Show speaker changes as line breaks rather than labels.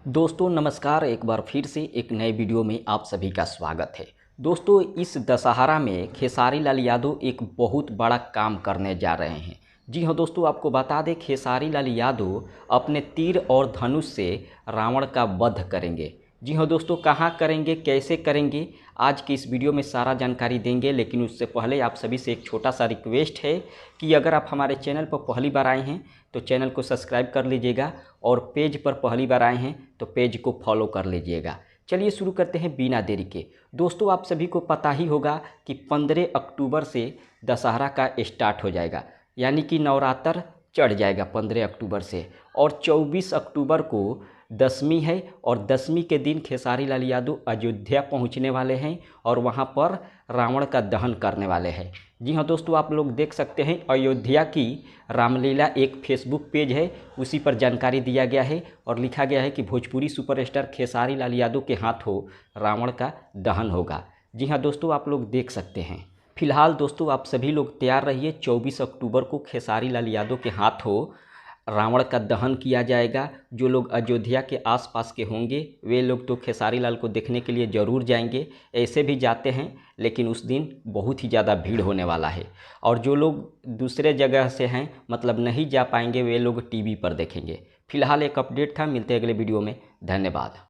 दोस्तों नमस्कार। एक बार फिर से एक नए वीडियो में आप सभी का स्वागत है। दोस्तों इस दशहरा में खेसारी लाल यादव एक बहुत बड़ा काम करने जा रहे हैं। जी हाँ दोस्तों, आपको बता दें खेसारी लाल यादव अपने तीर और धनुष से रावण का वध करेंगे। जी हाँ दोस्तों, कहाँ करेंगे, कैसे करेंगे, आज की इस वीडियो में सारा जानकारी देंगे। लेकिन उससे पहले आप सभी से एक छोटा सा रिक्वेस्ट है कि अगर आप हमारे चैनल पर पहली बार आए हैं तो चैनल को सब्सक्राइब कर लीजिएगा और पेज पर पहली बार आए हैं तो पेज को फॉलो कर लीजिएगा। चलिए शुरू करते हैं बिना देरी के। दोस्तों आप सभी को पता ही होगा कि 15 अक्टूबर से दशहरा का स्टार्ट हो जाएगा, यानी कि नवरात्र चढ़ जाएगा 15 अक्टूबर से। और 24 अक्टूबर को दशमी है और दशमी के दिन खेसारी लाल यादव अयोध्या पहुंचने वाले हैं और वहां पर रावण का दहन करने वाले हैं। जी हाँ दोस्तों, आप लोग देख सकते हैं अयोध्या की रामलीला एक फेसबुक पेज है, उसी पर जानकारी दिया गया है और लिखा गया है कि भोजपुरी सुपरस्टार खेसारी लाल यादव के हाथों रावण का दहन होगा। जी हाँ दोस्तों, आप लोग देख सकते हैं। फिलहाल दोस्तों आप सभी लोग तैयार रहिए, 24 अक्टूबर को खेसारी लाल यादव के हाथों रावण का दहन किया जाएगा। जो लोग अयोध्या के आसपास के होंगे वे लोग तो खेसारी लाल को देखने के लिए ज़रूर जाएंगे, ऐसे भी जाते हैं, लेकिन उस दिन बहुत ही ज़्यादा भीड़ होने वाला है। और जो लोग दूसरे जगह से हैं, मतलब नहीं जा पाएंगे, वे लोग टीवी पर देखेंगे। फिलहाल एक अपडेट था, मिलते हैं अगले वीडियो में। धन्यवाद।